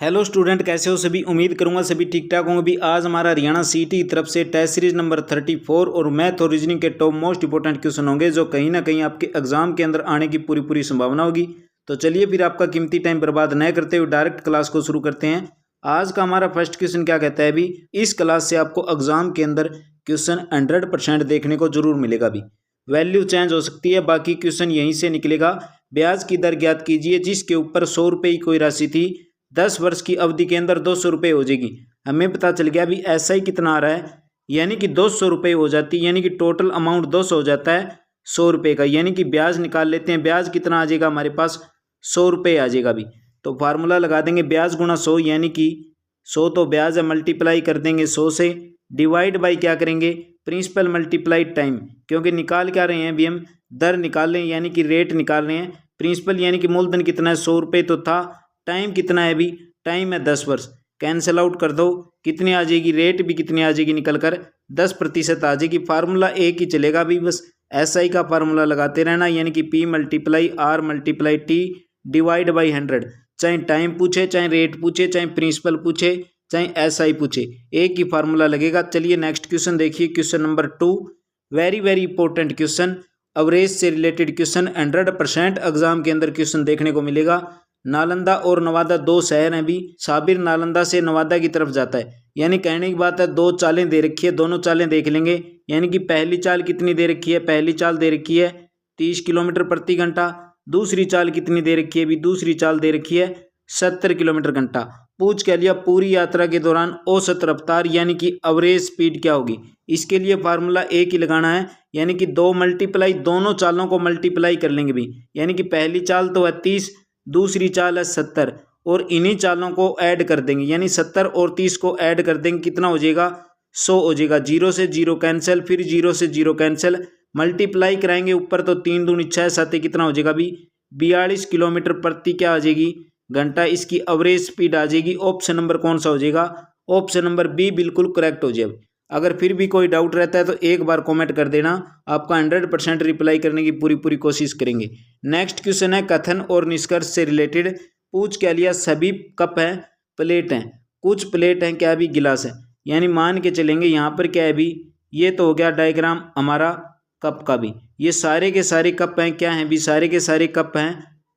Hello student, कैसे हो सभी। उम्मीद करूंगा सभी ठीक ठाक होंगे। भी आज हमारा हरियाणा सीटी की तरफ से टेस्ट सीरीज नंबर 34 और मैथ और रीजनिंग के टॉप मोस्ट इंपोर्टेंट क्वेश्चन होंगे जो कहीं ना कहीं आपके एग्जाम के अंदर आने की पूरी संभावना होगी। तो चलिए फिर आपका कीमती टाइम बर्बाद न करते हुए डायरेक्ट क्लास को शुरू करते हैं। आज का हमारा फर्स्ट क्वेश्चन क्या कहता है। अभी इस क्लास से आपको एग्जाम के अंदर क्वेश्चन 100% देखने को जरूर मिलेगा। भी वैल्यू चेंज हो सकती है, बाकी क्वेश्चन यहीं से निकलेगा। ब्याज की दर ज्ञात कीजिए जिसके ऊपर 100 रुपये की कोई राशि थी, 10 वर्ष की अवधि के अंदर 200 रुपये हो जाएगी। हमें पता चल गया अभी ऐसा ही कितना आ रहा है, यानी कि 200 रुपये हो जाती है, यानी कि टोटल अमाउंट 200 हो जाता है 100 रुपये का। यानी कि ब्याज निकाल लेते हैं। ब्याज कितना आ जाएगा हमारे पास, 100 रुपये आ जाएगा। अभी तो फार्मूला लगा देंगे ब्याज गुणा 100, यानी कि 100 तो ब्याज है, मल्टीप्लाई कर देंगे 100 से, डिवाइड बाई क्या करेंगे, प्रिंसिपल मल्टीप्लाई टाइम, क्योंकि निकाल क्या रहे हैं अभी हम, दर निकाल रहे हैं, यानी कि रेट निकाल रहे हैं। प्रिंसिपल यानी कि मूलधन कितना है, 100 रुपये तो था। टाइम कितना है, अभी टाइम है 10 वर्ष। कैंसिल आउट कर दो, कितनी आ जाएगी, रेट भी कितनी आ जाएगी निकल कर, 10% आ जाएगी। फार्मूला एक ही चलेगा अभी, बस SI का फार्मूला लगाते रहना, यानी कि P multiply R multiply T divide by 100। चाहे टाइम पूछे, चाहे रेट पूछे, चाहे प्रिंसिपल पूछे, चाहे SI पूछे, एक ही फार्मूला लगेगा। चलिए नेक्स्ट क्वेश्चन देखिए, question number 2, very important question, average से रिलेटेड क्वेश्चन। 100% एग्जाम के अंदर क्वेश्चन देखने को मिलेगा। नालंदा और नवादा दो शहर हैं। भी साबिर नालंदा से नवादा की तरफ जाता है, यानी कहने की बात है दो चालें दे रखी है, दोनों चालें देख लेंगे। यानी कि पहली चाल कितनी दे रखी है, पहली चाल दे रखी है 30 किलोमीटर प्रति घंटा। दूसरी चाल कितनी दे रखी है, भी दूसरी चाल दे रखी है 70 किलोमीटर घंटा। पूछ क्या लिया, पूरी यात्रा के दौरान औसत रफ्तार यानी कि एवरेज स्पीड क्या होगी। इसके लिए फार्मूला एक ही लगाना है, यानी कि 2 मल्टीप्लाई, दोनों चालों को मल्टीप्लाई कर लेंगे भी। यानी कि पहली चाल तो है 30, दूसरी चाल है 70, और इन्हीं चालों को ऐड कर देंगे, यानी 70 और 30 को ऐड कर देंगे, कितना हो जाएगा, 100 हो जाएगा। 0 से 0 कैंसिल, फिर 0 से 0 कैंसिल, मल्टीप्लाई कराएंगे ऊपर तो 3 दूनी 6 7, कितना हो जाएगा भी 42 किलोमीटर प्रति क्या आ जाएगी घंटा। इसकी एवरेज स्पीड आ जाएगी। ऑप्शन नंबर कौन सा हो जाएगा, ऑप्शन नंबर बी बिल्कुल करेक्ट हो जाएगा। अगर फिर भी कोई डाउट रहता है तो एक बार कमेंट कर देना, आपका 100% रिप्लाई करने की पूरी कोशिश करेंगे। नेक्स्ट क्वेश्चन है कथन और निष्कर्ष से रिलेटेड। पूछ क्या लिया, सभी कप हैं, प्लेट हैं, कुछ प्लेट हैं क्या भी गिलास है। यानी मान के चलेंगे यहाँ पर क्या है भी, ये तो हो गया डायग्राम हमारा कप का। भी ये सारे के सारे कप हैं क्या हैं भी, सारे के सारे कप हैं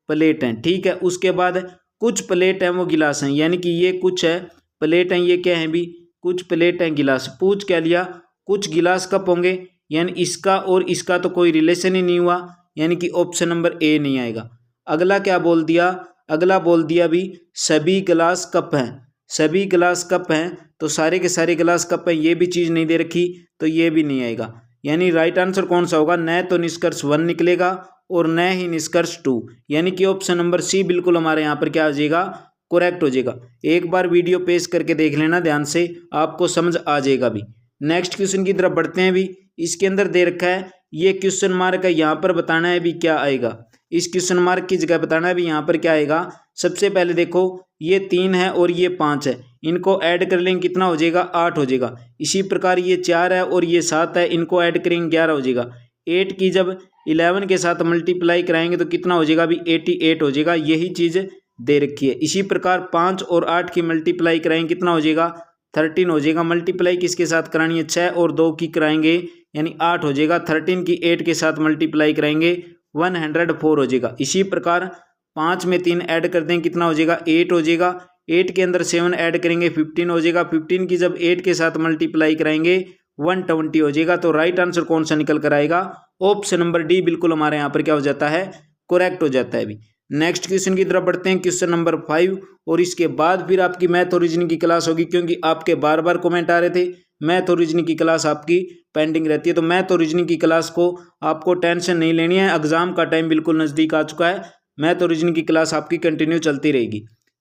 प्लेट हैं, ठीक है। उसके बाद कुछ प्लेट हैं वो गिलास हैं, यानी कि ये कुछ है प्लेट हैं, ये क्या है भी, कुछ प्लेट हैं गिलास। पूछ क्या लिया, कुछ गिलास कप होंगे, यानी इसका और इसका तो कोई रिलेशन ही नहीं हुआ, यानी कि ऑप्शन नंबर ए नहीं आएगा। अगला क्या बोल दिया, अगला बोल दिया भी सभी गिलास कप हैं, सभी गिलास कप हैं, तो सारे के सारे गिलास कप हैं, ये भी चीज़ नहीं दे रखी तो ये भी नहीं आएगा। यानी राइट आंसर कौन सा होगा, न तो निष्कर्ष 1 निकलेगा और न ही निष्कर्ष 2, यानी कि ऑप्शन नंबर सी बिल्कुल हमारे यहाँ पर क्या आ जाएगा, करेक्ट हो जाएगा। एक बार वीडियो पेश करके देख लेना ध्यान से, आपको समझ आ जाएगा। भी नेक्स्ट क्वेश्चन की तरफ बढ़ते हैं। भी इसके अंदर दे रखा है, ये क्वेश्चन मार्क है, यहाँ पर बताना है भी क्या आएगा। इस क्वेश्चन मार्क की जगह बताना है भी यहाँ पर क्या आएगा। सबसे पहले देखो ये 3 है और ये 5 है, इनको ऐड कर लेंगे कितना हो जाएगा, 8 हो जाएगा। इसी प्रकार ये 4 है और ये 7 है, इनको ऐड करेंगे 11 हो जाएगा। 8 की जब 11 के साथ मल्टीप्लाई कराएंगे तो कितना हो जाएगा भी 88 हो जाएगा। यही चीज़ दे रखी है। इसी प्रकार 5 और 8 की मल्टीप्लाई कराएंगे कितना हो जाएगा, 13 हो जाएगा। मल्टीप्लाई किसके साथ करानी है, 6 और 2 की कराएंगे यानी 8 हो जाएगा। 13 की 8 के साथ मल्टीप्लाई कराएंगे 104 हो जाएगा। इसी प्रकार 5 में 3 ऐड कर देंगे कितना हो जाएगा, 8 हो जाएगा। 8 के अंदर 7 ऐड करेंगे 15 हो जाएगा। 15 की जब 8 के साथ मल्टीप्लाई कराएंगे 120 हो जाएगा। तो राइट आंसर कौन सा निकल कर आएगा, ऑप्शन नंबर डी बिल्कुल हमारे यहाँ पर क्या हो जाता है, करेक्ट हो जाता है। भी नेक्स्ट क्वेश्चन की तरफ बढ़ते हैं, क्वेश्चन नंबर 5, और इसके बाद फिर आपकी मैथ और रीजनिंग की क्लास होगी, क्योंकि आपके बार बार कमेंट आ रहे थे मैथ और रीजनिंग की क्लास आपकी पेंडिंग रहती है। तो मैथ और रीजनिंग की क्लास को आपको टेंशन नहीं लेनी है, एग्जाम का टाइम बिल्कुल नज़दीक आ चुका है। मैथ और रीजनिंग की क्लास आपकी कंटिन्यू चलती रहेगी।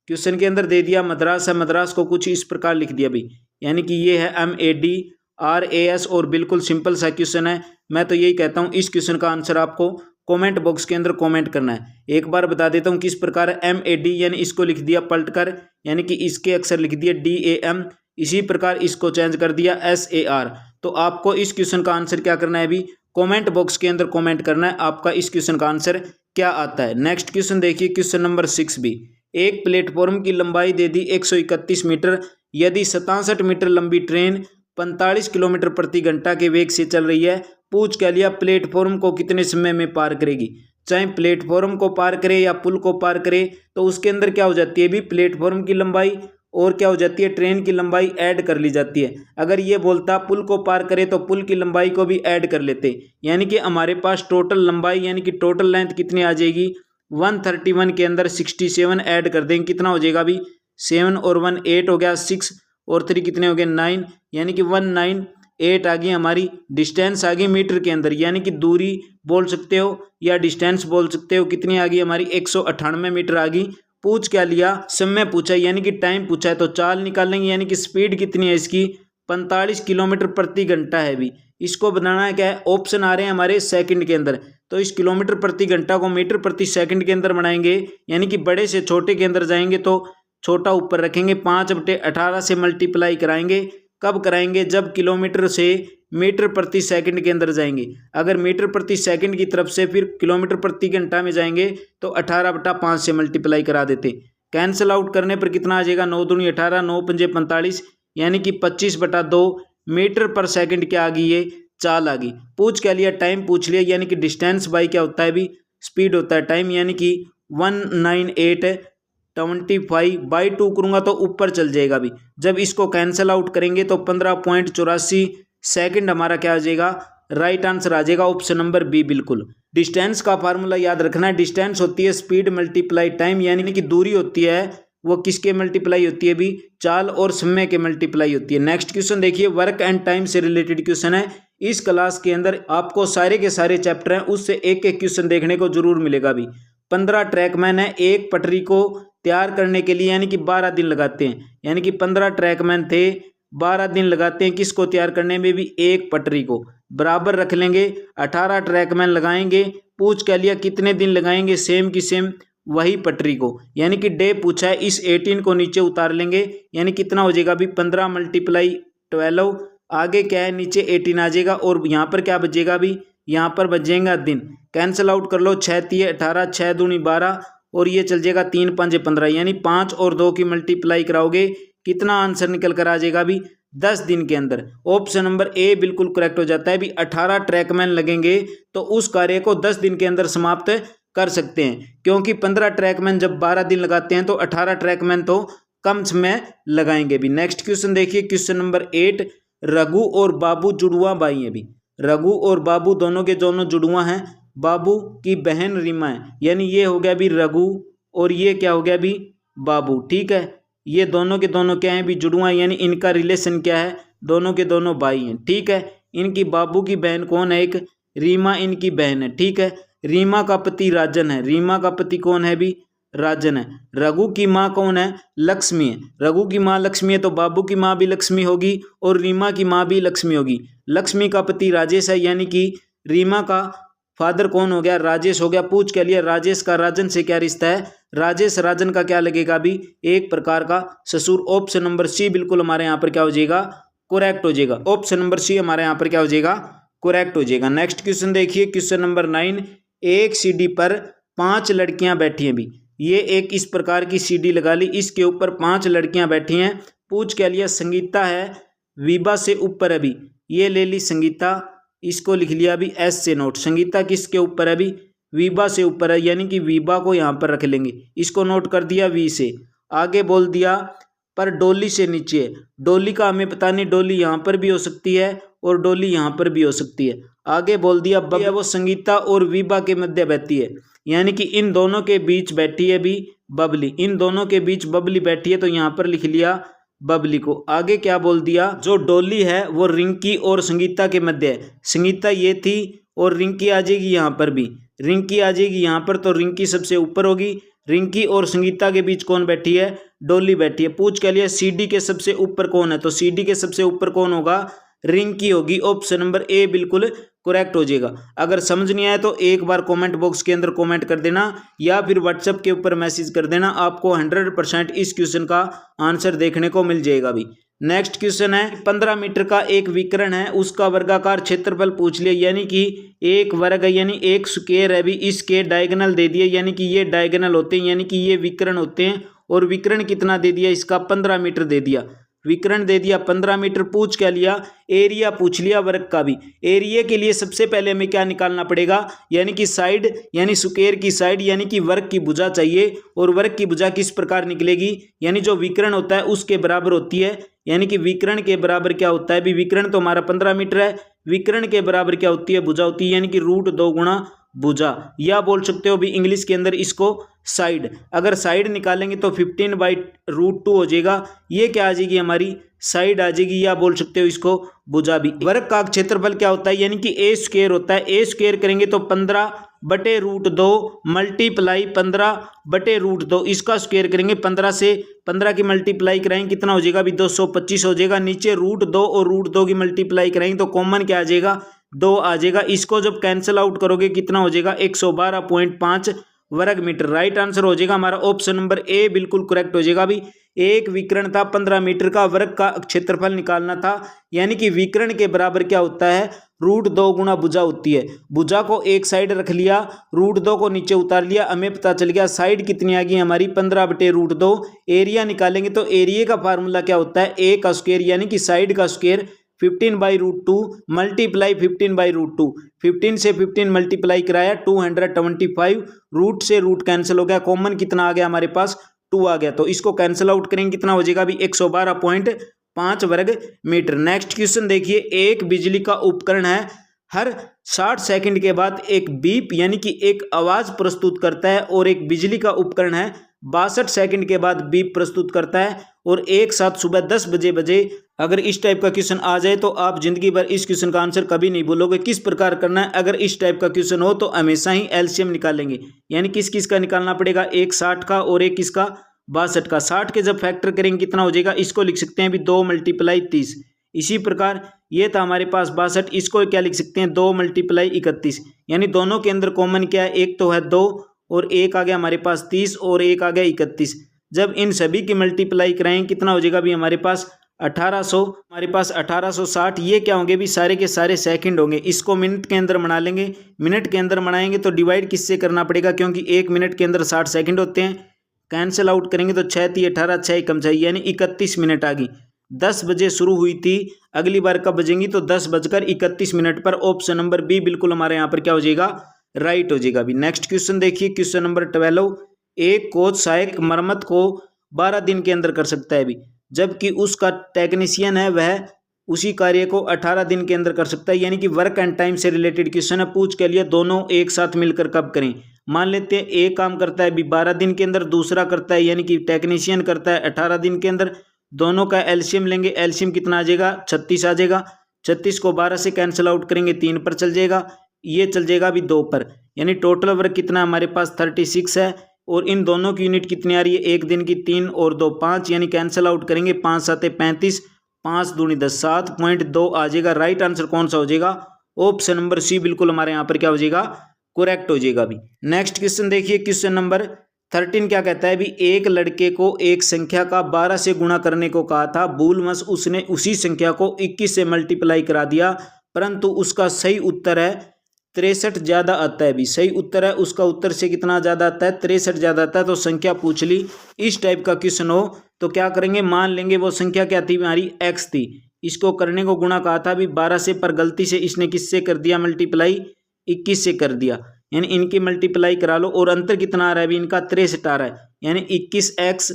क्वेश्चन के अंदर दे दिया मद्रास है, मद्रास को कुछ इस प्रकार लिख दिया भी, यानी कि ये है MADRAS और बिल्कुल सिंपल सा क्वेश्चन है। मैं तो यही कहता हूँ इस क्वेश्चन का आंसर आपको कमेंट बॉक्स के अंदर कमेंट करना है। एक बार बता देता हूँ किस प्रकार है। MAD यानी इसको लिख दिया पलटकर, यानी कि इसके अक्षर लिख दिया DAM, इसी प्रकार इसको चेंज कर दिया SAR। तो आपको इस क्वेश्चन का आंसर क्या करना है, भी कमेंट बॉक्स के अंदर कमेंट करना है आपका इस क्वेश्चन का आंसर क्या आता है। नेक्स्ट क्वेश्चन देखिए, क्वेश्चन नंबर 6 भी, एक प्लेटफॉर्म की लंबाई दे दी 131 मीटर। यदि 67 मीटर लंबी ट्रेन 45 किलोमीटर प्रति घंटा के वेग से चल रही है, पूछ क्या लिया प्लेटफॉर्म को कितने समय में पार करेगी। चाहे प्लेटफॉर्म को पार करे या पुल को पार करे, तो उसके अंदर क्या हो जाती है भी प्लेटफॉर्म की लंबाई और क्या हो जाती है ट्रेन की लंबाई ऐड कर ली जाती है। अगर ये बोलता पुल को पार करे तो पुल की लंबाई को भी ऐड कर लेते, यानी कि हमारे पास टोटल लंबाई यानी कि टोटल लेंथ कितनी आ जाएगी 131 के अंदर 67 ऐड कर देंगे, कितना हो जाएगा अभी 7 और 1 8 हो गया, 6 और 3 कितने हो गए 9, यानी कि 198 आ गई हमारी डिस्टेंस आ गई मीटर के अंदर, यानी कि दूरी बोल सकते हो या डिस्टेंस बोल सकते हो। कितनी आ गई हमारी 198 मीटर आ गई। पूछ क्या लिया समय पूछा यानी कि टाइम पूछा है, तो चाल निकालेंगे यानी कि स्पीड कितनी है इसकी 45 किलोमीटर प्रति घंटा है। भी इसको बनाना है क्या है, ऑप्शन आ रहे हैं हमारे सेकंड के अंदर, तो इस किलोमीटर प्रति घंटा को मीटर प्रति सेकंड के अंदर बनाएंगे, यानी कि बड़े से छोटे के अंदर जाएंगे तो छोटा ऊपर रखेंगे, 5/18 से मल्टीप्लाई कराएंगे। कब कराएंगे, जब किलोमीटर से मीटर प्रति सेकंड के अंदर जाएंगे। अगर मीटर प्रति सेकंड की तरफ से फिर किलोमीटर प्रति घंटा में जाएंगे तो 18/5 से मल्टीप्लाई करा देते। कैंसिल आउट करने पर कितना आ जाएगा 9 दूनी 18, 9 पंजे 45, यानी कि 25/2 मीटर पर सेकंड क्या आ गई ये चाल आ गई। पूछ क्या लिया टाइम पूछ लिया, यानी कि डिस्टेंस बाई क्या होता है भी स्पीड होता है टाइम, यानी कि 198/25 करूंगा तो ऊपर चल जाएगा। भी जब इसको कैंसिल आउट करेंगे तो 15.84 सेकंड हमारा क्या आ जाएगा राइट आंसर आ जाएगा ऑप्शन नंबर बी बिल्कुल। डिस्टेंस का फार्मूला याद रखना है, डिस्टेंस होती है स्पीड मल्टीप्लाई टाइम, यानी कि दूरी होती है वो किसके मल्टीप्लाई होती है भी चाल और समय के मल्टीप्लाई होती है। नेक्स्ट क्वेश्चन देखिए, वर्क एंड टाइम से रिलेटेड क्वेश्चन है। इस क्लास के अंदर आपको सारे के सारे चैप्टर हैं उससे एक एक क्वेश्चन देखने को जरूर मिलेगा। भी 15 ट्रैकमैन है, एक पटरी को तैयार करने के लिए यानी कि 12 दिन लगाते हैं, यानी कि 15 ट्रैकमैन थे 12 दिन लगाते हैं किसको तैयार करने में भी एक पटरी को, बराबर रख लेंगे 18 ट्रैकमैन लगाएंगे। पूछ क्या लिया कितने दिन लगाएंगे सेम की सेम वही पटरी को, यानी कि डे पूछा है, इस 18 को नीचे उतार लेंगे यानी कितना हो जाएगा अभी 15 × 12, आगे क्या है नीचे 18 आ जाएगा और यहाँ पर क्या बचेगा अभी यहाँ पर बचेगा दिन। कैंसिल आउट कर लो, 6 × 18, 6 दूनी 12 और ये चल जाएगा 3 × 5 15, यानी 5 और 2 की मल्टीप्लाई कराओगे कितना आंसर निकल कर आ जाएगा अभी 10 दिन के अंदर। ऑप्शन नंबर ए बिल्कुल करेक्ट हो जाता है। भी 18 ट्रैकमैन लगेंगे तो उस कार्य को 10 दिन के अंदर समाप्त कर सकते हैं, क्योंकि 15 ट्रैकमैन जब 12 दिन लगाते हैं तो 18 ट्रैकमैन तो कम समय लगाएंगे। भी नेक्स्ट क्वेश्चन देखिए, क्वेश्चन नंबर 8, रघु और बाबू जुड़वा भाई हैं। भी रघु और बाबू दोनों के दोनों जुड़वा हैं, बाबू की बहन रीमा है, यानी ये हो गया भी रघु और ये क्या हो गया भी बाबू। ठीक है, ये दोनों के दोनों क्या हैं भी जुड़वा, यानी इनका रिलेशन क्या है दोनों के दोनों भाई हैं। ठीक है, इनकी बाबू की बहन कौन है, एक रीमा इनकी बहन है। ठीक है, रीमा का पति राजन है, रीमा का पति कौन है भी राजन है। रघु की माँ कौन है लक्ष्मी है, रघु की माँ लक्ष्मी है तो बाबू की माँ भी लक्ष्मी होगी और रीमा की माँ भी लक्ष्मी होगी। लक्ष्मी का पति राजेश है, यानी कि रीमा का फादर कौन हो गया राजेश हो गया। पूछ के लिए राजेश का राजन से क्या रिश्ता है, राजेश राजन का क्या लगेगा भी एक प्रकार का ससुर। ऑप्शन नंबर सी बिल्कुल हमारे यहाँ पर क्या हो जाएगा करेक्ट हो जाएगा, ऑप्शन नंबर सी हमारे यहाँ पर क्या हो जाएगा करेक्ट हो जाएगा। नेक्स्ट क्वेश्चन देखिए, क्वेश्चन नंबर 9, एक सीढ़ी पर 5 लड़कियां बैठी हैं। भी ये एक इस प्रकार की सीढ़ी लगा ली, इसके ऊपर 5 लड़कियां बैठी हैं। पूछ क्या लिया संगीता है विभा से ऊपर, अभी ये ले ली संगीता, इसको लिख लिया अभी एस से नोट। संगीता किसके ऊपर है अभी विभा से ऊपर है, यानी कि विभा को यहाँ पर रख लेंगे, इसको नोट कर दिया वी से। आगे बोल दिया पर डोली से नीचे है, डोली का हमें पता नहीं, डोली यहाँ पर भी हो सकती है और डोली यहाँ पर भी हो सकती है। आगे बोल दिया बबली, वो संगीता और विभा के मध्य बैठी है, यानी कि इन दोनों के बीच बैठी है भी बबली, इन दोनों के बीच बबली बैठी है तो यहाँ पर लिख लिया बबली को। आगे क्या बोल दिया जो डोली है वो रिंकी और संगीता के मध्य है, संगीता ये थी और रिंकी आ जाएगी यहाँ पर भी, रिंकी आ जाएगी यहाँ पर तो रिंकी सबसे ऊपर होगी। रिंकी और संगीता के बीच कौन बैठी है डोली बैठी है। पूछ के लिए सीडी के सबसे ऊपर कौन है, तो सीडी के सबसे ऊपर कौन होगा रिंकी होगी। ऑप्शन नंबर ए बिल्कुल करेक्ट हो जाएगा। अगर समझ नहीं आया तो एक बार कमेंट बॉक्स के अंदर कमेंट कर देना या फिर व्हाट्सएप के ऊपर मैसेज कर देना, आपको 100% इस क्वेश्चन का आंसर देखने को मिल जाएगा। भी नेक्स्ट क्वेश्चन है 15 मीटर का एक विकर्ण है, उसका वर्गाकार क्षेत्रफल पूछ लिया, यानी कि एक वर्ग है यानी एक स्क्वायर है भी, इसके डायगोनल दे दिए यानी कि ये डायगोनल होते हैं यानी कि ये विकर्ण होते हैं। और विकर्ण कितना दे दिया, इसका 15 मीटर दे दिया, विकर्ण दे दिया 15 मीटर। पूछ क्या लिया, एरिया पूछ लिया वर्ग का भी। एरिया के लिए सबसे पहले हमें क्या निकालना पड़ेगा, यानी कि साइड यानी स्क्वायर की साइड यानी कि वर्ग की भुजा चाहिए। और वर्ग की भुजा किस प्रकार निकलेगी, यानी जो विकर्ण होता है उसके बराबर होती है, यानी कि विकर्ण के बराबर क्या होता है भी, विकर्ण तो हमारा 15 मीटर है, विकर्ण के बराबर क्या होती है, भुजा होती है, यानी कि √2 गुणा भुजा, या बोल सकते हो भी इंग्लिश के अंदर इसको साइड। अगर साइड निकालेंगे तो 15/√2 हो जाएगा, ये क्या आ जाएगी हमारी साइड आ जाएगी, या बोल सकते हो इसको भुजा भी। वर्ग का क्षेत्रफल क्या होता है, यानी कि ए स्क्वायर होता है, ए स्क्वायर करेंगे तो 15/√2 मल्टीप्लाई 15/√2, इसका स्क्वायर करेंगे 15 से 15 की मल्टीप्लाई कराएंगे कितना हो जाएगा अभी 225 हो जाएगा। नीचे √2 और √2 की मल्टीप्लाई कराएंगे तो कॉमन क्या आ जाएगा 2 आ जाएगा। इसको जब कैंसिल आउट करोगे कितना हो जाएगा 112.5 वर्ग मीटर। राइट आंसर हो जाएगा हमारा ऑप्शन नंबर ए बिल्कुल करेक्ट हो जाएगा। अभी एक विकर्ण था 15 मीटर का, वर्ग का क्षेत्रफल निकालना था, यानी कि विकर्ण के बराबर क्या होता है √2 गुणा भुजा होती है। भुजा को एक साइड रख लिया, √2 को नीचे उतार लिया, हमें पता चल गया साइड कितनी आ गई हमारी 15/√2। एरिया निकालेंगे तो एरिया का फार्मूला क्या होता है ए का स्क्वायर यानी कि साइड का स्क्वायर 15/√2 मल्टीप्लाई 15/√2, 15 से 15 मल्टीप्लाई कराया 225, रूट से रूट कैंसिल हो गया, कॉमन कितना आ गया हमारे पास 2 आ गया। तो इसको कैंसिल आउट करेंगे कितना हो जाएगा अभी 112.5 वर्ग मीटर। नेक्स्ट क्वेश्चन देखिए, एक बिजली का उपकरण है, हर 60 सेकंड के बाद एक बीप यानी कि एक आवाज प्रस्तुत करता है, और एक बिजली का उपकरण है 62 सेकंड के बाद बीप प्रस्तुत करता है, और एक साथ सुबह 10 बजे अगर इस टाइप का क्वेश्चन आ जाए तो आप जिंदगी भर इस क्वेश्चन का आंसर कभी नहीं बोलोगे। किस प्रकार करना है, अगर इस टाइप का क्वेश्चन हो तो हमेशा ही एलसीएम निकालेंगे, यानी किस किस का निकालना पड़ेगा, एक 60 का और एक किसका 62 का। 60 के जब फैक्टर करेंगे कितना हो जाएगा, इसको लिख सकते हैं अभी 2 × 30। इसी प्रकार ये था हमारे पास 62, इसको क्या लिख सकते हैं 2 × 31, यानी दोनों के अंदर कॉमन क्या है, एक तो है 2 और एक आ गया हमारे पास 30 और एक आ गया 31। जब इन सभी की मल्टीप्लाई कराएंगे कितना हो जाएगा अभी हमारे पास 1800, हमारे पास 1860। ये क्या होंगे भी सारे के सारे सेकंड होंगे। इसको मिनट के अंदर बना लेंगे, मिनट के अंदर बनाएंगे तो डिवाइड किससे करना पड़ेगा, क्योंकि एक मिनट के अंदर 60 सेकंड होते हैं। कैंसिल आउट करेंगे तो 6 × 18 6 कम चाहिए, यानी 31 मिनट आ गई। 10 बजे शुरू हुई थी, अगली बार कब बजेंगी तो 10:31 पर। ऑप्शन नंबर बी बिल्कुल हमारे यहाँ पर क्या हो जाएगा राइट हो जाएगा। अभी नेक्स्ट क्वेश्चन देखिए, क्वेश्चन नंबर 12, एक कोच सहायक मरम्मत को 12 दिन के अंदर कर सकता है अभी, जबकि उसका टेक्नीशियन है वह उसी कार्य को 18 दिन के अंदर कर सकता है, यानी कि वर्क एंड टाइम से रिलेटेड क्वेश्चन है। पूछ के लिए दोनों एक साथ मिलकर कब करें। मान लेते हैं एक काम करता है अभी 12 दिन के अंदर, दूसरा करता है यानी कि टेक्नीशियन करता है 18 दिन के अंदर। दोनों का एलसीएम लेंगे, एलसीएम कितना आ जाएगा 36 आ जाएगा। 36 को 12 से कैंसिल आउट करेंगे 3 पर चल जाएगा, ये चल जाएगा अभी 2 पर, यानी टोटल वर्क कितना हमारे पास 36 है। और इन दोनों की यूनिट कितनी आ रही है, एक दिन की 3 और 2 5, यानी कैंसिल आउट करेंगे 5 × 7 = 35, 5 × 2 = 10, 7.2 आ जाएगा। राइट आंसर कौन सा हो जाएगा, ऑप्शन नंबर सी बिल्कुल हमारे यहाँ पर क्या हो जाएगा करेक्ट हो जाएगा। अभी नेक्स्ट क्वेश्चन देखिए, क्वेश्चन नंबर 13 क्या कहता है, अभी एक लड़के को एक संख्या का 12 से गुणा करने को कहा था, भूलवश उसने उसी संख्या को 21 से मल्टीप्लाई करा दिया, परंतु उसका सही उत्तर है 63 ज्यादा आता है। भी सही उत्तर है, उसका उत्तर से कितना ज्यादा आता है 63 ज्यादा आता है। तो संख्या पूछ ली, इस टाइप का क्वेश्चन हो तो क्या करेंगे, मान लेंगे वो संख्या क्या थी हमारी x थी, इसको करने को गुणा कहा था भी 12 से, पर गलती से इसने किससे कर दिया मल्टीप्लाई 21 से कर दिया, यानी इनकी मल्टीप्लाई करा लो। और अंतर कितना आ रहा है अभी इनका 63 आ रहा है, यानी 21x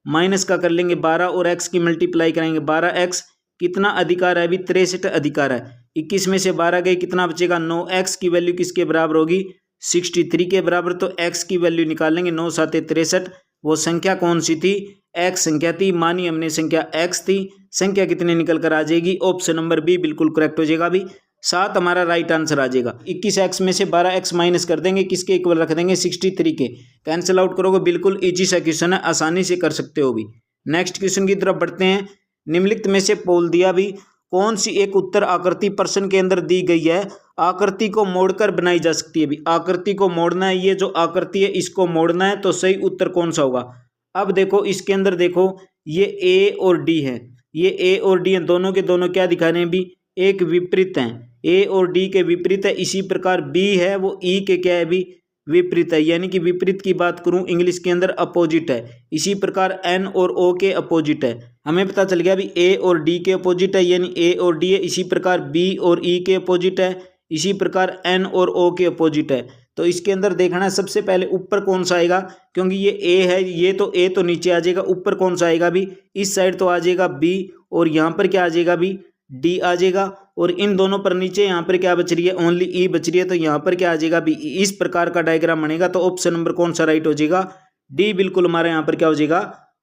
माइनस का कर लेंगे 12 और x की मल्टीप्लाई करेंगे 12x, कितना अधिकार है अभी 63 अधिकार है। 21 में से 12 गए कितना बचेगा 9, x की वैल्यू किसके बराबर होगी 63 के बराबर। तो x की वैल्यू निकालेंगे 9 × 7 = 63। वो संख्या कौन सी थी, x संख्या थी, मानी हमने संख्या x थी, संख्या कितने निकल कर आ जाएगी, ऑप्शन नंबर बी बिल्कुल करेक्ट हो जाएगा। अभी 7 हमारा राइट आंसर आ जाएगा। 21x में से 12x माइनस कर देंगे, किसके इक्वल रख देंगे 63 के, कैंसिल आउट करोगे, बिल्कुल इजी सा क्वेश्चन है, आसानी से कर सकते हो। भी नेक्स्ट क्वेश्चन की तरफ बढ़ते हैं। निम्नलिखित में से बोल दिया भी कौन सी एक उत्तर आकृति प्रश्न के अंदर दी गई है, आकृति को मोड़कर बनाई जा सकती है। भी आकृति को मोड़ना है, ये जो आकृति है इसको मोड़ना है, तो सही उत्तर कौन सा होगा। अब देखो इसके अंदर देखो ये A और D है, ये ए और डी हैं, दोनों के दोनों क्या दिखा रहे हैं भी, एक विपरीत हैं, ए और डी के विपरीत है। इसी प्रकार बी है वो ई के क्या है भी, विपरीत है, यानी कि विपरीत की बात करूं इंग्लिश के अंदर अपोजिट है। इसी प्रकार एन और ओ के अपोजिट है। हमें पता चल गया भी ए और डी के अपोजिट है, यानी ए और डी है। इसी प्रकार बी और ई के अपोजिट है। इसी प्रकार एन और ओ के अपोजिट है। तो इसके अंदर देखना है सबसे पहले ऊपर कौन सा आएगा, क्योंकि ये ए है, ये तो ए तो नीचे आ जाएगा, ऊपर कौन सा आएगा भी, इस साइड तो आ जाएगा बी, और यहाँ पर क्या आ जाएगा भी, डी आ जाएगा। और इन दोनों पर नीचे यहाँ पर क्या बच रही है, ओनली ई बच रही है, तो यहाँ पर क्या आ जाएगा भी, इस प्रकार का डायग्राम बनेगा। तो ऑप्शन नंबर कौन सा राइट हो जाएगा, डी बिल्कुल हमारा यहाँ पर क्या हो जाएगा,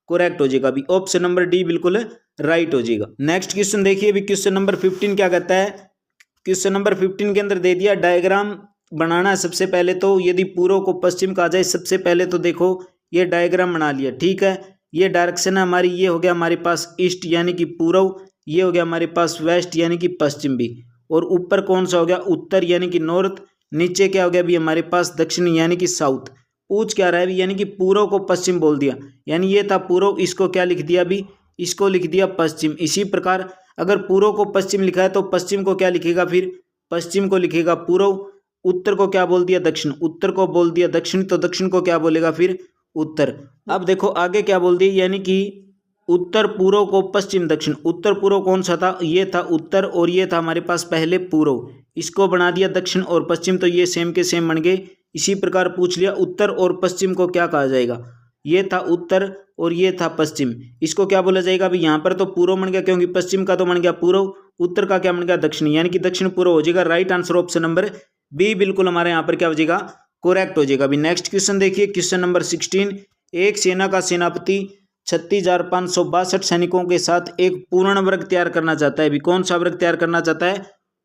करेक्ट हो जाएगा भी, ऑप्शन नंबर डी बिल्कुल राइट हो जाएगा। नेक्स्ट क्वेश्चन देखिए भी, क्वेश्चन नंबर 15 क्या कहता है। क्वेश्चन नंबर 15 के अंदर दे दिया डायग्राम बनाना है। सबसे पहले तो यदि पूर्व को पश्चिम कहा जाए, सबसे पहले तो देखो ये डायग्राम बना लिया, ठीक है। ये डायरेक्शन है हमारी, ये हो गया हमारे पास ईस्ट यानी कि पूर्व, ये हो गया हमारे पास वेस्ट यानी कि पश्चिम भी, और ऊपर कौन सा हो गया, उत्तर यानी कि नॉर्थ, नीचे क्या हो गया भी हमारे पास दक्षिण यानी कि साउथ। पूछ क्या रहा है भी, यानी कि पूर्व को पश्चिम बोल दिया, यानी ये था पूर्व, इसको क्या लिख दिया भी, इसको लिख दिया पश्चिम। इसी प्रकार अगर पूर्व को पश्चिम लिखा है तो पश्चिम को क्या लिखेगा फिर, पश्चिम को लिखेगा पूर्व। उत्तर को क्या बोल दिया, दक्षिण, उत्तर को बोल दिया दक्षिण, तो दक्षिण को क्या बोलेगा फिर, उत्तर। अब देखो आगे क्या बोल दिया, यानी कि उत्तर पूर्व को पश्चिम दक्षिण। उत्तर पूर्व कौन सा था, ये था उत्तर, और ये था हमारे पास पहले पूर्व, इसको बना दिया दक्षिण और पश्चिम, तो ये सेम के सेम बन गए। इसी प्रकार पूछ लिया उत्तर और पश्चिम को क्या कहा जाएगा, ये था उत्तर और ये था पश्चिम, इसको क्या बोला जाएगा भी, यहाँ पर तो पूर्व बन गया क्योंकि पश्चिम का तो बन गया पूर्व, उत्तर का क्या बन गया दक्षिण, यानी कि दक्षिण पूर्व हो जाएगा। Right answer option number B बिल्कुल हमारे यहाँ पर क्या हो जाएगा, करेक्ट हो जाएगा। अभी नेक्स्ट क्वेश्चन देखिए, क्वेश्चन नंबर 16। एक सेना का सेनापति 36,562 सैनिकों के साथ एक पूर्ण वर्ग तैयार करना चाहता है। अभी कौन सा वर्ग तैयार करना चाहता है,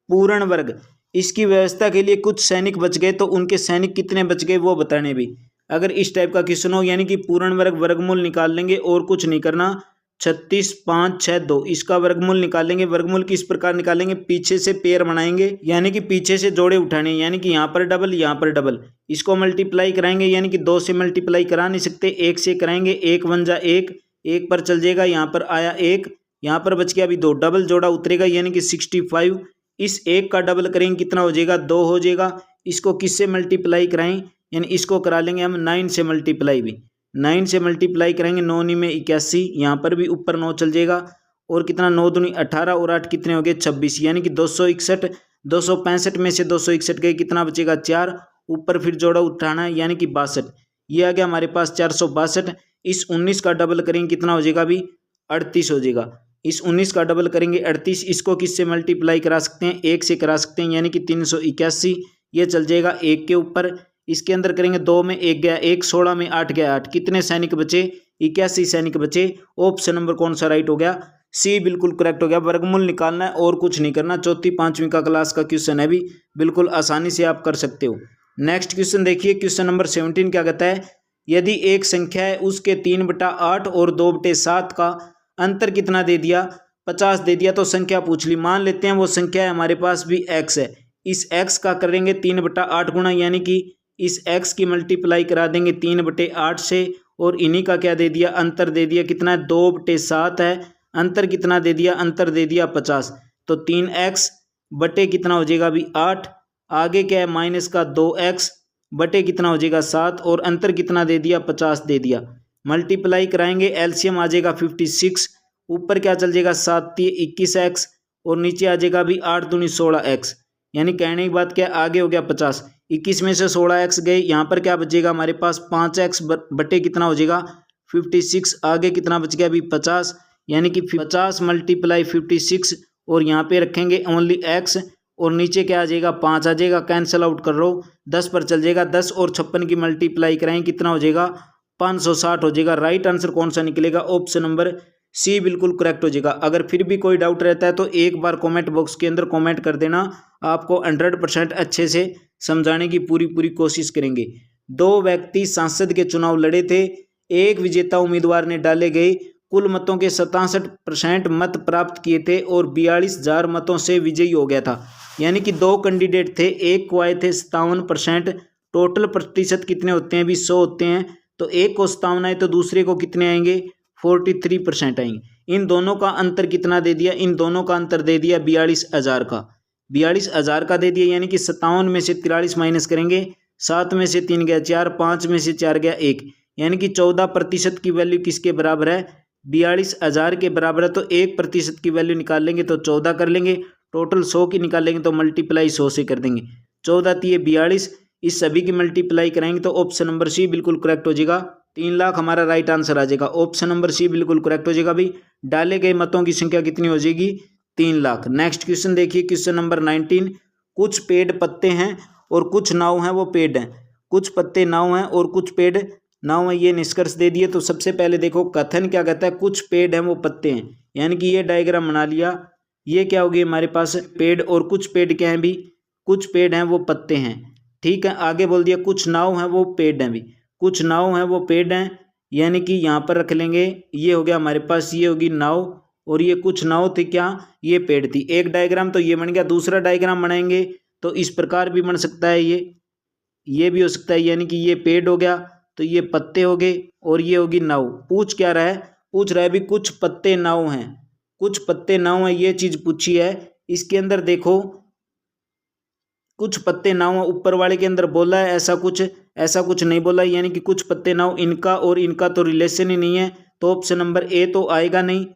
पूर्ण वर्ग। इसकी व्यवस्था के लिए कुछ सैनिक बच गए, तो उनके सैनिक कितने बच गए वो बताने भी। अगर इस टाइप का क्वेश्चन हो, यानी कि पूर्ण वर्ग वर्गमूल निकाल लेंगे और कुछ नहीं करना, 36, 5, 6, 2 इसका वर्गमूल निकालेंगे। वर्गमूल किस प्रकार निकालेंगे, पीछे से पेयर बनाएंगे, यानी कि पीछे से जोड़े उठाने, यानी कि यहाँ पर डबल यहाँ पर डबल, इसको मल्टीप्लाई कराएंगे, यानी कि 2 से मल्टीप्लाई करा नहीं सकते, 1 से कराएंगे, 1 1 जा 1, 1 पर चल जाएगा, यहाँ पर आया 1, यहाँ पर बच गया अभी 2, डबल जोड़ा उतरेगा यानी कि 65। इस 1 का डबल करेंगे कितना हो जाएगा, 2 हो जाएगा। इसको किससे मल्टीप्लाई कराएं, यानी इसको करा लेंगे हम 9 से मल्टीप्लाई भी, 9 से मल्टीप्लाई करेंगे, 9 9 में 81, यहाँ पर भी ऊपर 9 चल जाएगा, और कितना 9 दूनी 18 और 8 कितने हो गए 26, यानी कि 261, 265 में से 261 गए, कितना बचेगा 4, ऊपर फिर जोड़ा उठाना है यानी कि 62, ये आ गया हमारे पास 462। इस 19 का डबल करेंगे कितना हो जाएगा अभी 38 हो जाएगा। इस 19 का डबल करेंगे 38, इसको किससे मल्टीप्लाई करा सकते हैं, 1 से करा सकते हैं, यानी कि 381, ये चल जाएगा 1 के ऊपर। इसके अंदर करेंगे 2 में 1 गया 1, 16 में 8 गया 8, कितने सैनिक बचे, 81 सैनिक बचे। ऑप्शन नंबर कौन सा राइट हो गया, सी बिल्कुल करेक्ट हो गया। वर्गमूल निकालना है और कुछ नहीं करना, चौथी पांचवी का क्लास का क्वेश्चन है भी, बिल्कुल आसानी से आप कर सकते हो। नेक्स्ट क्वेश्चन देखिए, क्वेश्चन नंबर 17 क्या कहता है, यदि एक संख्या है उसके 3/8 और 2/7 का अंतर कितना दे दिया, 50 दे दिया, तो संख्या पूछ ली। मान लेते हैं वो संख्या है हमारे पास भी x है, इस x का करेंगे 3/8 गुना, यानी कि इस x की मल्टीप्लाई करा देंगे 3/8 से, और इन्हीं का क्या दे दिया, अंतर दे दिया, कितना है 2/7 है, अंतर कितना दे दिया, अंतर दे दिया 50, तो 3x बटे कितना हो जाएगा अभी 8, आगे क्या है माइनस का 2x बटे कितना हो जाएगा 7, और अंतर कितना दे दिया 50 दे दिया। मल्टीप्लाई कराएंगे, एलसीएम आ जाएगा 56, ऊपर क्या चल जाएगा 7 21x, और नीचे आ जाएगा अभी 8 दूनी 16x, यानी कहने की बात क्या आगे हो गया 50, 21 में से 16x गए, यहाँ पर क्या बचेगा हमारे पास 5x बटे कितना हो जाएगा 56, आगे कितना बच गया अभी 50, यानी कि 50 मल्टीप्लाई 56, और यहाँ पे रखेंगे ओनली x, और नीचे क्या आ जाएगा 5 आ जाएगा, कैंसिल आउट कर रहा हूँ, 10 पर चल जाएगा, 10 और 56 की मल्टीप्लाई कराएंगे कितना हो जाएगा 560 हो जाएगा। राइट आंसर कौन सा निकलेगा, ऑप्शन नंबर सी बिल्कुल करेक्ट हो जाएगा। अगर फिर भी कोई डाउट रहता है तो एक बार कमेंट बॉक्स के अंदर कमेंट कर देना, आपको 100% अच्छे से समझाने की पूरी कोशिश करेंगे। 2 व्यक्ति सांसद के चुनाव लड़े थे, एक विजेता उम्मीदवार ने डाले गए कुल मतों के 67% मत प्राप्त किए थे और 42,000 मतों से विजयी हो गया था। यानी कि 2 कैंडिडेट थे, एक को आए थे 57%, टोटल प्रतिशत कितने होते हैं भी 100 होते हैं, तो एक को 57 आए तो दूसरे को कितने आएंगे 43% आएंगे। इन दोनों का अंतर कितना दे दिया, इन दोनों का अंतर दे दिया 42,000 का, 42,000 का दे दिया, यानी कि 57 में से 43 माइनस करेंगे, 7 में से 3 गया 4, 5 में से 4 गया 1, यानी कि 14% की वैल्यू किसके बराबर है, 42,000 के बराबर है। तो 1% की वैल्यू निकाल लेंगे तो 14 कर लेंगे, टोटल 100 की निकालेंगे तो मल्टीप्लाई 100 से कर देंगे, 14 × 42, इस सभी की मल्टीप्लाई कराएंगे तो ऑप्शन नंबर सी बिल्कुल करेक्ट हो जाएगा, 3 लाख हमारा राइट आंसर आ जाएगा। ऑप्शन नंबर सी बिल्कुल करेक्ट हो जाएगा। भाई डाले गए मतों की संख्या कितनी हो जाएगी, 3 लाख। नेक्स्ट क्वेश्चन देखिए, क्वेश्चन नंबर 19, कुछ पेड़ पत्ते हैं और कुछ नाव हैं वो पेड़ हैं, कुछ पत्ते नाव हैं और कुछ पेड़ नाव है, ये निष्कर्ष दे दिए। तो सबसे पहले देखो कथन क्या कहता है, कुछ पेड़ हैं वो पत्ते हैं, यानी कि ये डायग्राम बना लिया, ये क्या होगी हमारे पास पेड़, और कुछ पेड़ क्या हैं भी, कुछ पेड़ हैं वो पत्ते हैं, ठीक है। आगे बोल दिया कुछ नाव हैं वो पेड़ हैं भी, कुछ नाव हैं वो पेड़ हैं, यानी कि यहाँ पर रख लेंगे, ये हो गया हमारे पास, ये होगी नाव, और ये कुछ नाव थी क्या, ये पेड़ थी। एक डायग्राम तो ये बन गया, दूसरा डायग्राम बनाएंगे तो इस प्रकार भी बन सकता है, ये भी हो सकता है, यानी कि ये पेड़ हो गया तो ये पत्ते हो गए और ये होगी नाव। पूछ क्या रहा है, पूछ रहा है भी कुछ पत्ते नाव हैं, कुछ पत्ते नाव हैं, ये चीज पूछी है। इसके अंदर देखो कुछ पत्ते नाव हैं, ऊपर वाले के अंदर बोला है ऐसा कुछ नहीं बोला, यानी कि कुछ पत्ते नाव, इनका और इनका तो रिलेशन ही नहीं है, तो ऑप्शन नंबर ए तो आएगा नहीं,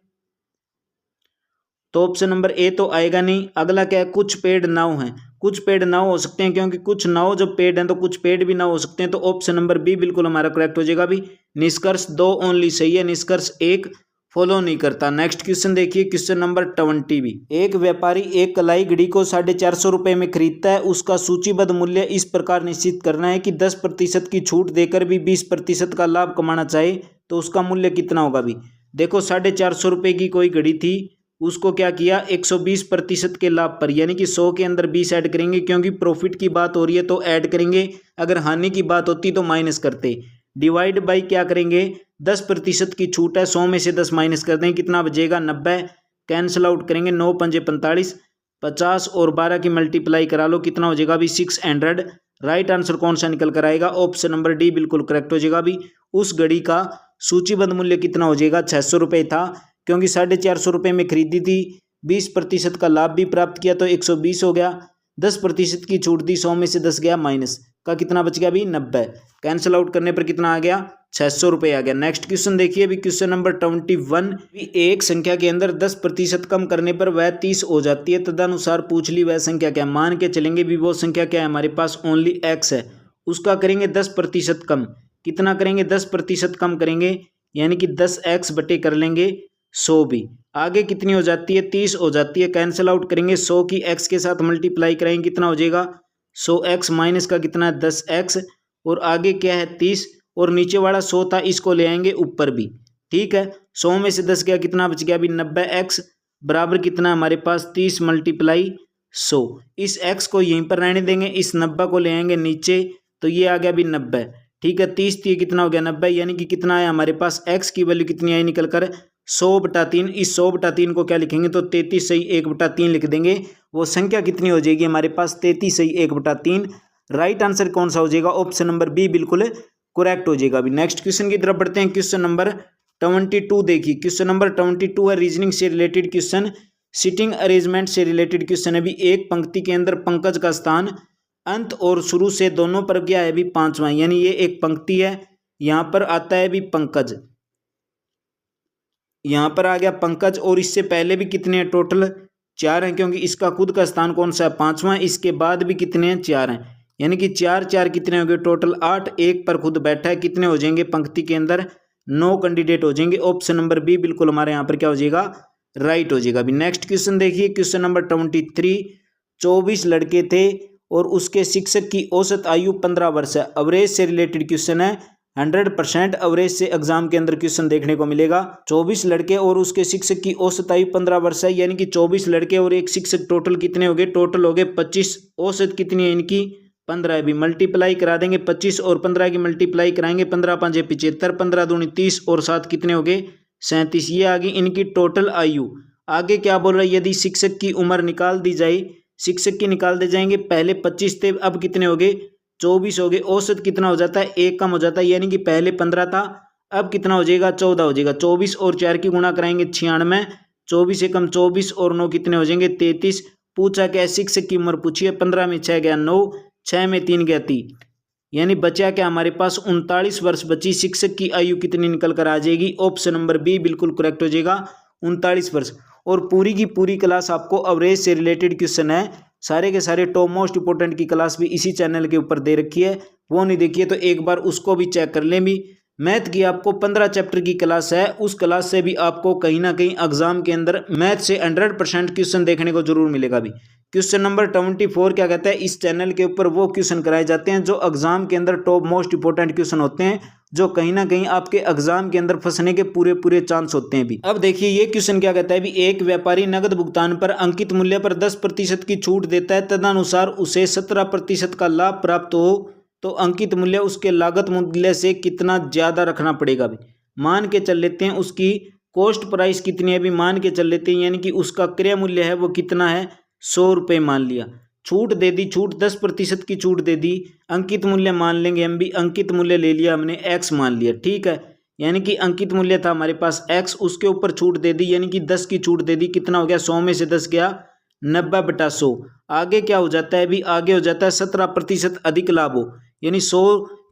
तो ऑप्शन नंबर ए तो आएगा नहीं। अगला क्या है, कुछ पेड़ नाव हैं, कुछ पेड़ नाव हो सकते हैं, क्योंकि कुछ नाव जब पेड़ हैं तो कुछ पेड़ भी नाव हो सकते हैं, तो ऑप्शन नंबर बी बिल्कुल हमारा करेक्ट हो जाएगा। भी निष्कर्ष 2 ओनली सही है, निष्कर्ष 1 फॉलो नहीं करता। नेक्स्ट क्वेश्चन देखिए, क्वेश्चन नंबर 20 भी, एक व्यापारी एक कलाई घड़ी को 450 रुपये में खरीदता है, उसका सूचीबद्ध मूल्य इस प्रकार निश्चित करना है कि 10% की छूट देकर भी 20% का लाभ कमाना चाहे तो उसका मूल्य कितना होगा। भी देखो 450 रुपये की कोई घड़ी थी, उसको क्या किया 120% के लाभ पर, यानी कि 100 के अंदर 20 ऐड करेंगे, क्योंकि प्रॉफिट की बात हो रही है तो ऐड करेंगे, अगर हानि की बात होती तो माइनस करते। डिवाइड बाई क्या करेंगे, 10% की छूट है, 100 में से 10 माइनस कर देंगे, कितना बचेगा 90, कैंसिल आउट करेंगे, 9 पंजे 45, 50 और 12 की मल्टीप्लाई करा लो, कितना हो जाएगा भी 600। राइट आंसर कौन सा निकल कर आएगा, ऑप्शन नंबर डी बिल्कुल करेक्ट हो जाएगा। भी उस घड़ी का सूचीबद्ध मूल्य कितना हो जाएगा, 600 रुपये था, क्योंकि 450 रुपये में खरीदी थी, 20% का लाभ भी प्राप्त किया तो 120 हो गया, 10% की छूट दी, 100 में से 10 गया माइनस का, कितना बच गया भी 90, कैंसिल आउट करने पर कितना आ गया 600 रुपये आ गया। नेक्स्ट क्वेश्चन देखिए, भी क्वेश्चन नंबर 21, एक संख्या के अंदर 10% कम करने पर वह 30 हो जाती है, तदनुसार पूछ ली वह संख्या क्या। मान के चलेंगे भी वो संख्या क्या है, हमारे पास ओनली x है, उसका करेंगे 10% कम, कितना करेंगे 10% कम करेंगे, यानी कि 10x बटे कर लेंगे 100 भी, आगे कितनी हो जाती है 30 हो जाती है, कैंसिल आउट करेंगे, 100 की x के साथ मल्टीप्लाई करेंगे, कितना हो जाएगा 100x माइनस का कितना है 10x, और आगे क्या है 30, और नीचे वाला 100 था इसको ले आएंगे ऊपर भी, ठीक है। 100 में से 10 गया, कितना बच गया भी 90x बराबर कितना हमारे पास 30 मल्टीप्लाई 100, इस x को यहीं पर रहने देंगे, इस 90 को ले आएंगे नीचे, तो ये आ गया भी 90, ठीक है। 30 थी कितना हो गया 90, यानी कि कितना है हमारे पास x की वैल्यू कितनी आई निकल कर 100/3, इस 100/3 को क्या लिखेंगे तो 33 सही 1/3 लिख देंगे, वो संख्या कितनी हो जाएगी हमारे पास 33 सही 1/3। राइट आंसर कौन सा हो जाएगा, ऑप्शन नंबर बी बिल्कुल करेक्ट हो जाएगा। अभी नेक्स्ट क्वेश्चन की तरफ बढ़ते हैं, क्वेश्चन नंबर 22 देखिए, क्वेश्चन नंबर 22 है रीजनिंग से रिलेटेड क्वेश्चन, सिटिंग अरेंजमेंट से रिलेटेड क्वेश्चन है। भी एक पंक्ति के अंदर पंकज का स्थान अंत और शुरू से दोनों पर क्या है भी 5वां, यानी ये एक पंक्ति है, यहां पर आता है भी पंकज, यहां पर आ गया पंकज, और इससे पहले भी कितने हैं टोटल 4 हैं, क्योंकि इसका खुद का स्थान कौन सा है 5वां, इसके बाद भी कितने हैं 4 हैं, यानी कि 4 कितने हो गए टोटल 8, एक पर खुद बैठा है, कितने हो जाएंगे पंक्ति के अंदर 9 कैंडिडेट हो जाएंगे, ऑप्शन नंबर बी बिल्कुल हमारे यहाँ पर क्या हो जाएगा राइट हो जाएगा। अभी नेक्स्ट क्वेश्चन देखिए, क्वेश्चन नंबर 23, 24 लड़के थे और उसके शिक्षक की औसत आयु 15 वर्ष है, अवरेज से रिलेटेड क्वेश्चन है, 100% अवरेज से एग्जाम के अंदर क्वेश्चन देखने को मिलेगा। 24 लड़के और उसके शिक्षक की औसत आयु 15 वर्ष है, यानी कि 24 लड़के और एक शिक्षक टोटल कितने हो गए, टोटल हो गए 25, औसत कितनी है इनकी 15 भी, मल्टीप्लाई करा देंगे 25 और 15 की मल्टीप्लाई कराएंगे, 15 5 75, 15 दूनी 30 और 7 कितने हो गए 37, ये आ गई इनकी टोटल आयु। आगे क्या बोल रहा है, यदि शिक्षक की उम्र निकाल दी जाए, शिक्षक की निकाल दे जाएंगे, पहले 25 थे अब कितने हो गए 24 हो गए, औसत कितना हो जाता है 1 कम हो जाता है, यानी कि पहले 15 था अब कितना हो जाएगा 14 हो जाएगा। 24 और 4 की गुणा कराएंगे 96, 24 एकम 24 और 9 कितने हो जाएंगे 33। पूछा क्या, शिक्षक की उम्र पूछी है। 15 में 6 गया 9, 6 में 3 गया 3, यानी बचा क्या हमारे पास 39 वर्ष बची। शिक्षक की आयु कितनी निकल कर आ जाएगी, ऑप्शन नंबर बी बिल्कुल करेक्ट हो जाएगा 39 वर्ष। और पूरी की पूरी क्लास आपको अवरेज से रिलेटेड क्वेश्चन है, सारे के सारे टॉप मोस्ट इंपोर्टेंट की क्लास भी इसी चैनल के ऊपर दे रखी है, वो नहीं देखिए तो एक बार उसको भी चेक कर लें। भी मैथ की आपको 15 चैप्टर की क्लास है, उस क्लास से भी आपको कहीं ना कहीं एग्जाम के अंदर मैथ से 100% क्वेश्चन देखने को जरूर मिलेगा। भी क्वेश्चन नंबर 24 क्या कहता है, इस चैनल के ऊपर वो क्वेश्चन कराए जाते हैं जो एग्जाम के अंदर टॉप मोस्ट इंपोर्टेंट क्वेश्चन होते हैं, जो कहीं ना कहीं आपके एग्जाम के अंदर फंसने के पूरे पूरे चांस होते हैं। भी अब देखिए ये क्वेश्चन क्या कहता है, भी एक व्यापारी नगद भुगतान पर अंकित मूल्य पर 10% की छूट देता है, तदनुसार उसे 17% का लाभ प्राप्त हो तो अंकित मूल्य उसके लागत मूल्य से कितना ज्यादा रखना पड़ेगा। भी मान के चल लेते हैं उसकी कॉस्ट प्राइस कितनी है, भी मान के चल लेते हैं, यानी कि उसका क्रय मूल्य है वो कितना है 100 रुपये मान लिया। छूट दे दी, छूट 10% की छूट दे दी, अंकित मूल्य मान लेंगे हम भी, अंकित मूल्य ले लिया हमने x मान लिया, ठीक है। यानी कि अंकित मूल्य था हमारे पास x, उसके ऊपर छूट दे दी, यानी कि 10 की छूट दे दी, कितना हो गया 100 में से 10 गया 90/100। आगे क्या हो जाता है, भी आगे हो जाता है 17% अधिक लाभ हो, यानी 100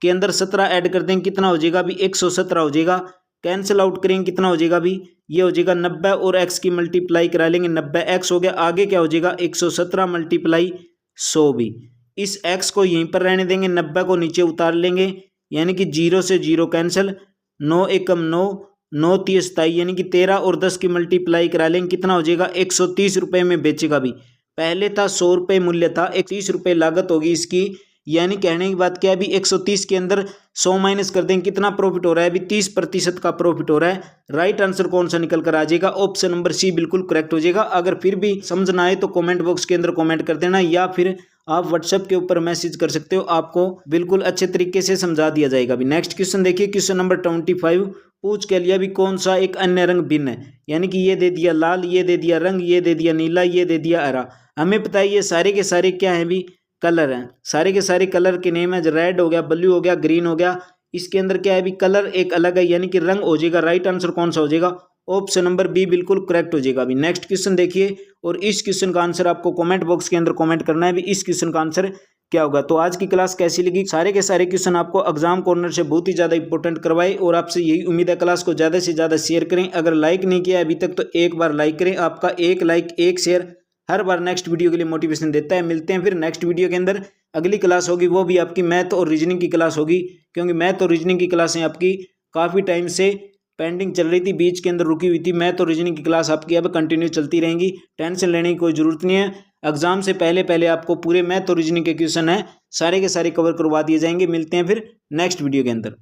के अंदर 17 ऐड कर देंगे कितना हो जाएगा भी 117 हो जाएगा। कैंसिल आउट करेंगे कितना हो जाएगा भी, ये हो जाएगा 90 और x की मल्टीप्लाई करा लेंगे 90x हो गया। आगे क्या हो जाएगा 117 × 100। भी इस x को यहीं पर रहने देंगे, 90 को नीचे उतार लेंगे, यानी कि 0 से 0 कैंसिल, 9 एकम 9, 9 3 27, यानी कि 13 और 10 की मल्टीप्लाई करा लेंगे कितना हो जाएगा 130 रुपये में बेचेगा। भी पहले था 100 रुपये मूल्य था, 130 रुपये लागत होगी इसकी, यानी कहने की बात क्या है भी 130 के अंदर 100 माइनस कर देंगे कितना प्रॉफिट हो रहा है, भी 30% का प्रॉफिट हो रहा है। राइट आंसर कौन सा निकल कर आ जाएगा, ऑप्शन नंबर सी बिल्कुल करेक्ट हो जाएगा। अगर फिर भी समझ ना आए तो कमेंट बॉक्स के अंदर कमेंट कर देना, या फिर आप व्हाट्सएप के ऊपर मैसेज कर सकते हो, आपको बिल्कुल अच्छे तरीके से समझा दिया जाएगा। भी नेक्स्ट क्वेश्चन देखिए, क्वेश्चन नंबर 25 पूछ के लिया भी कौन सा एक अन्य रंग भिन्न है, यानी कि ये दे दिया लाल, ये दे दिया रंग, ये दे दिया नीला, ये दे दिया हरा। हमें पता है ये सारे के सारे क्या है भी कलर हैं, सारे के सारे कलर के नेम है, रेड हो गया, ब्लू हो गया, ग्रीन हो गया, इसके अंदर क्या है भी कलर एक अलग है, यानी कि रंग हो जाएगा। राइट आंसर कौन सा हो जाएगा, ऑप्शन नंबर बी बिल्कुल करेक्ट हो जाएगा। अभी नेक्स्ट क्वेश्चन देखिए, और इस क्वेश्चन का आंसर आपको कमेंट बॉक्स के अंदर कमेंट करना है भी इस क्वेश्चन का आंसर क्या होगा। तो आज की क्लास कैसी लगी, सारे के सारे क्वेश्चन आपको एग्जाम कॉर्नर से बहुत ही ज्यादा इंपॉर्टेंट करवाए, और आपसे यही उम्मीद है क्लास को ज्यादा से ज्यादा शेयर करें। अगर लाइक नहीं किया अभी तक तो एक बार लाइक करें, आपका एक लाइक एक शेयर हर बार नेक्स्ट वीडियो के लिए मोटिवेशन देता है। मिलते हैं फिर नेक्स्ट वीडियो के अंदर, अगली क्लास होगी वो भी आपकी मैथ और रीजनिंग की क्लास होगी, क्योंकि मैथ और रीजनिंग की क्लासें आपकी काफ़ी टाइम से पेंडिंग चल रही थी, बीच के अंदर रुकी हुई थी। मैथ और रीजनिंग की क्लास आपकी अब कंटिन्यू चलती रहेंगी, टेंशन लेने की कोई ज़रूरत नहीं है। एग्जाम से पहले पहले आपको पूरे मैथ और रीजनिंग के क्वेश्चन है सारे के सारे कवर करवा दिए जाएंगे। मिलते हैं फिर नेक्स्ट वीडियो के अंदर।